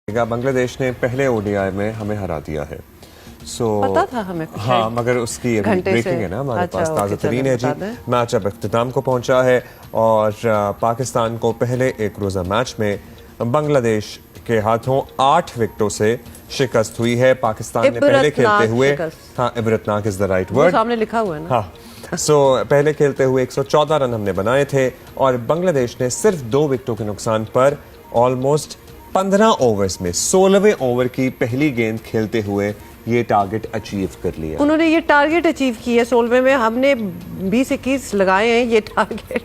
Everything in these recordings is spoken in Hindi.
बांग्लादेश ने पहले ओडीआई में हमें हरा दिया है। पता था हमें कुछ हाँ, मगर उसकी ब्रेकिंग है ना हमारे पास, ताज़ा तरीन है जी। मैच अब इख्तिताम को पहुंचा है और पाकिस्तान को पहले एक रोज़ा मैच में बांग्लादेश के हाथों 8 विकेटों से शिकस्त हुई है। पाकिस्तान ने पहले खेलते हुए, हाँ, इबरतनाक इज द राइट वर्ड, सामने लिखा हुआ है ना। हाँ, पहले खेलते हुए 114 रन हमने बनाए थे और बांग्लादेश ने सिर्फ 2 विकेटों के नुकसान पर ऑलमोस्ट 15 ओवर्स में 16वें ओवर की पहली गेंद खेलते हुए ये टारगेट अचीव कर लिया। उन्होंने ये टारगेट अचीव किया 16वें में, हमने 20-21 लगाए हैं ये टारगेट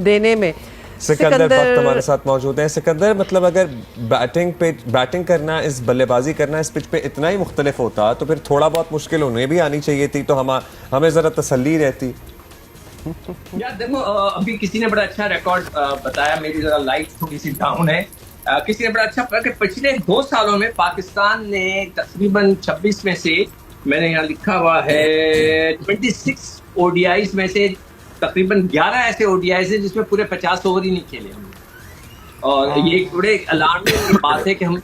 देने में। सिकंदर भक्त हमारे साथ मौजूद हैं। सिकंदर, मतलब अगर बैटिंग करना, इस बल्लेबाजी करना इस पिच पे इतना ही मुख्तलिफ होता तो फिर थोड़ा बहुत मुश्किल उन्हें भी आनी चाहिए थी, तो हमें जरा तसल्ली रहती। यार देखो, अभी किसी ने बड़ा अच्छा रिकॉर्ड बताया, मेरी जरा लाइट थोड़ी सी डाउन है। किसी ने बड़ा अच्छा कहा कि पिछले 2 सालों में पाकिस्तान ने तकरीबन 26 में से, मैंने यहाँ लिखा हुआ है 26 ओडीआईज में से तकरीबन 11 ऐसे ओडीआईज हैं जिसमें पूरे 50 ओवर ही नहीं खेले हमने। और ये एक बड़े अलार्मिंग की बात है कि हम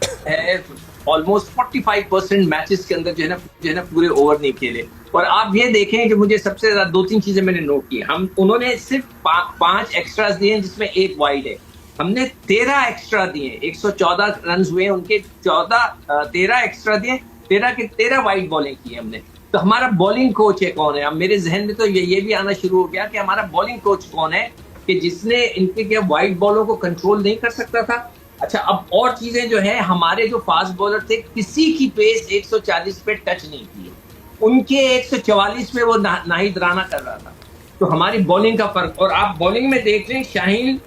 ऑलमोस्ट 45% मैचेस के अंदर जो है ना पूरे ओवर नहीं खेले। और आप ये देखें कि मुझे सबसे ज्यादा 2-3 चीजें मैंने नोट की। उन्होंने सिर्फ 5 एक्स्ट्रास दिए हैं जिसमें 1 वाइड है। हमने 13 एक्स्ट्रा दिए, 114 रन हुए उनके, 13 एक्स्ट्रा दिए, 13 के 13 वाइड बॉलिंग की हमने। तो हमारा बॉलिंग कोच है कौन है? अब मेरे जहन में तो ये भी आना शुरू हो गया कि हमारा बॉलिंग कोच कौन है कि जिसने इनके क्या वाइड बॉलों को कंट्रोल नहीं कर सकता था। अच्छा, अब और चीजें जो है, हमारे जो फास्ट बॉलर थे किसी की पेस 140 पे टच नहीं की, उनके 144 पे वो नाहिद राना कर रहा था। तो हमारी बॉलिंग का फर्क। और आप बॉलिंग में देख लें, शाहीन,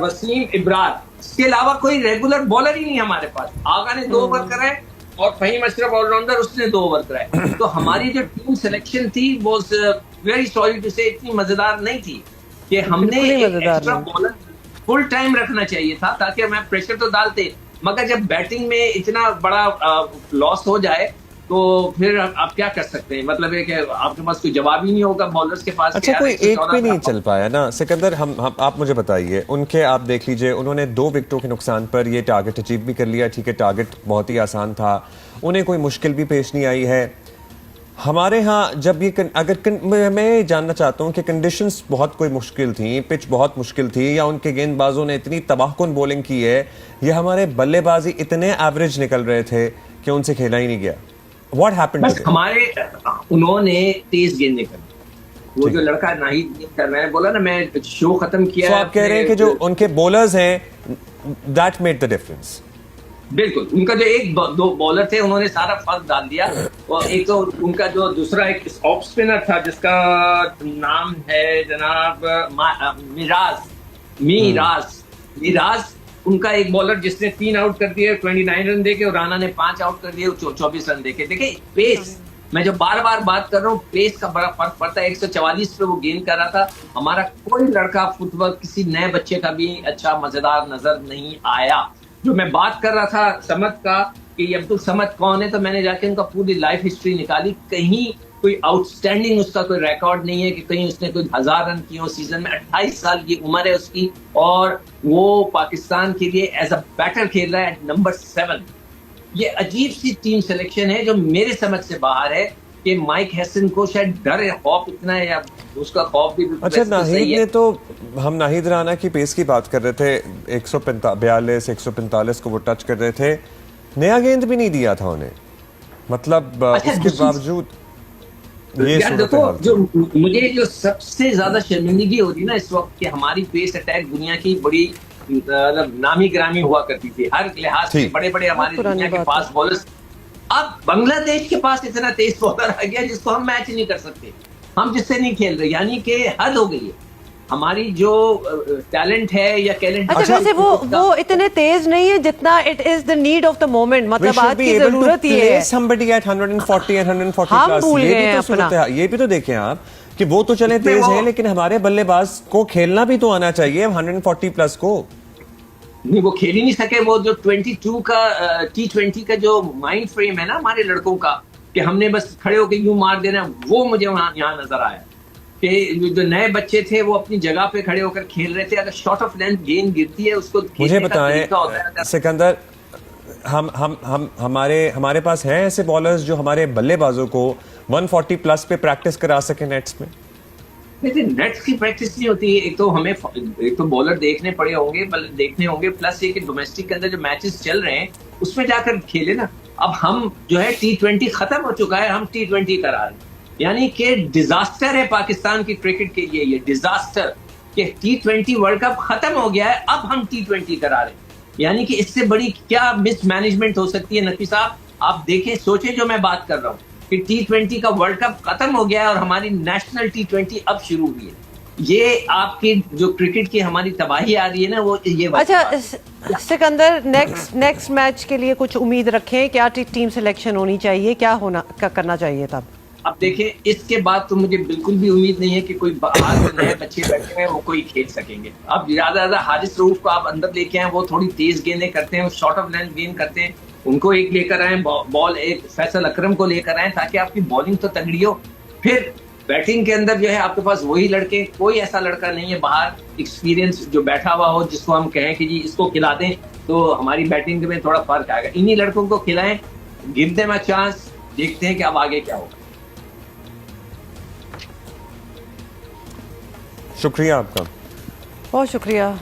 वसीम, इब्रार, इसके अलावा कोई रेगुलर बॉलर ही नहीं हमारे पास। आगा ने 2 ओवर कराए और फहीम अशरफ ऑलराउंडर, उसने 2 ओवर कराए। तो हमारी जो टीम सिलेक्शन थी वो वेरी सॉरी टू से इतनी मजेदार नहीं थी कि हमने एक्स्ट्रा बॉलर फुल टाइम रखना चाहिए था ताकि हमें प्रेशर तो डालते, मगर जब बैटिंग में इतना बड़ा लॉस हो जाए तो फिर आप क्या कर सकते हैं? मतलब है कि आपके पास कोई जवाब ही नहीं होगा बॉलर्स के पास। अच्छा, कोई एक भी नहीं चल पाया ना सिकंदर। आप मुझे बताइए, उनके आप देख लीजिए, उन्होंने 2 विकेटों के नुकसान पर ये टारगेट अचीव भी कर लिया। ठीक है, टारगेट बहुत ही आसान था, उन्हें कोई मुश्किल भी पेश नहीं आई है। हमारे यहाँ जब ये मैं जानना चाहता हूँ कि कंडीशंस बहुत कोई मुश्किल थी, पिच बहुत मुश्किल थी, या उनके गेंदबाजों ने इतनी तबाहकुन बॉलिंग की है, या हमारे बल्लेबाजी इतने एवरेज निकल रहे थे कि उनसे खेला ही नहीं गया? What happened? बस उन्होंने तेज गेंद निकाली। वो जो लड़का नाहिद, मैंने बोला ना, मैं शो खत्म किया। तो आप कह रहे हैं कि जो उनके बॉलर्स हैं, that made the difference? बिल्कुल, उनका जो 1-2 बॉलर थे उन्होंने सारा फर्क डाल दिया। और एक तो उनका जो दूसरा एक ऑफ स्पिनर था जिसका नाम है जनाब मिराज, उनका एक बॉलर जिसने 3 आउट कर दिए 29 रन देके, और राणा ने 5 आउट कर दिए 24 रन देके। देखिए पेस, मैं जो बार बार बात कर रहा हूँ, पेस का बड़ा फर्क पड़ता है। 144 पे वो गेंद कर रहा था। हमारा कोई लड़का फुटबॉल किसी नए बच्चे का भी अच्छा मजेदार नजर नहीं आया। जो मैं बात कर रहा था समद का कि अब्दुल समद कौन है, तो मैंने जाके उनका पूरी लाइफ हिस्ट्री निकाली। कहीं कोई आउटस्टैंडिंग उसका कोई रिकॉर्ड नहीं है कि कहीं उसने कोई 1000 रन किए हो सीजन में। 28 साल की उम्र है उसकी और वो पाकिस्तान के लिए एज अ बैटर खेल रहा है एट नंबर 7। ये अजीब सी टीम सिलेक्शन है जो मेरे समझ से बाहर है कि माइक हैसन को शायद डर है, खौफ इतना है, या उसका खौफ भी। अच्छा, नाहिद ने तो, हम नाहिद राना की पेस की बात कर रहे थे, 142, 145 को वो टच कर रहे थे, नया गेंद भी नहीं दिया था उन्हें। मतलब उसके बावजूद यार देखो, जो मुझे जो सबसे ज्यादा शर्मिंदगी हो रही ना इस वक्त, कि हमारी पेस अटैक दुनिया की बड़ी नामी ग्रामी हुआ करती थी हर लिहाज से। बड़े बड़े हमारे दुनिया के फास्ट बॉलर्स, अब बांग्लादेश के पास इतना तेज बॉलर आ गया जिसको हम मैच नहीं कर सकते, हम जिससे नहीं खेल रहे, यानी कि हद हो गई है हमारी जो टैलेंट है या टैलेंट। अच्छा, वैसे वो इतने तेज नहीं है जितना it is the need of the moment, मतलब आज की जरूरत ही है। somebody at 140 and 140 हम भूल गए हैं अपना। ये भी तो देखें आप कि वो तो चले तेज हैं, लेकिन हमारे बल्लेबाज को खेलना भी तो आना चाहिए 140 प्लस को। नहीं, वो खेल ही नहीं सके। वो जो 22 का T20 का जो माइंड फ्रेम है ना हमारे लड़कों का, कि हमने बस खड़े होकर यूं मार देना, वो मुझे यहाँ नजर आया कि जो नए बच्चे थे वो अपनी जगह पे खड़े होकर खेल रहे थे। अगर शॉर्ट ऑफ लेंथ गेंद गिरती है उसको, मुझे बताएं सिकंदर, हमारे पास हैं ऐसे बॉलर्स जो हमारे बल्लेबाजों को 140 प्लस पे प्रैक्टिस करा सके नेट्स में? देखिए, नेट्स की प्रैक्टिस नहीं होती है। एक तो बॉलर देखने होंगे, प्लस ये कि डोमेस्टिक के अंदर जो मैचेस चल रहे हैं उसमें जाकर खेले ना। अब हम जो है T20 खत्म हो चुका है, हम T20 करा रहे हैं, यानी कि डिजास्टर है पाकिस्तान की क्रिकेट के लिए, ये डिजास्टर कि T20 वर्ल्ड कप खत्म हो गया है, अब हम T20 करा रहे हैं। यानी कि इससे बड़ी क्या मिसमैनेजमेंट हो सकती है? नकवी साहब, आप देखें, सोचें जो मैं बात कर रहा हूँ कि T20 का वर्ल्ड कप खत्म हो गया है और हमारी नेशनल T20 अब शुरू हुई है। ये आपकी जो क्रिकेट की हमारी तबाही आ रही है ना, वो ये अच्छा सिकंदर, नेक्स्ट मैच के लिए कुछ उम्मीद रखें? क्या टीम सिलेक्शन होनी चाहिए, क्या करना चाहिए तब? अब देखें, इसके बाद तो मुझे बिल्कुल भी उम्मीद नहीं है कि कोई बाहर नए बच्चे बैठे हैं वो कोई खेल सकेंगे। अब ज्यादा हारिस रऊफ को आप अंदर लेके आए, वो थोड़ी तेज गेंदें करते हैं, शॉर्ट ऑफ लेंथ गेंद करते हैं, उनको एक लेकर आए, बॉल एक फैसल अकरम को लेकर आए ताकि आपकी बॉलिंग तो तगड़ी हो। फिर बैटिंग के अंदर जो है आपके पास वही लड़के, कोई ऐसा लड़का नहीं है बाहर एक्सपीरियंस जो बैठा हुआ हो जिसको हम कहें कि जी इसको खिला दें तो हमारी बैटिंग में थोड़ा फर्क आएगा। इन्हीं लड़कों को खिलाएं, गिव देम अ चांस, देखते हैं कि अब आगे क्या होगा। शुक्रिया आपका। बहुत शुक्रिया।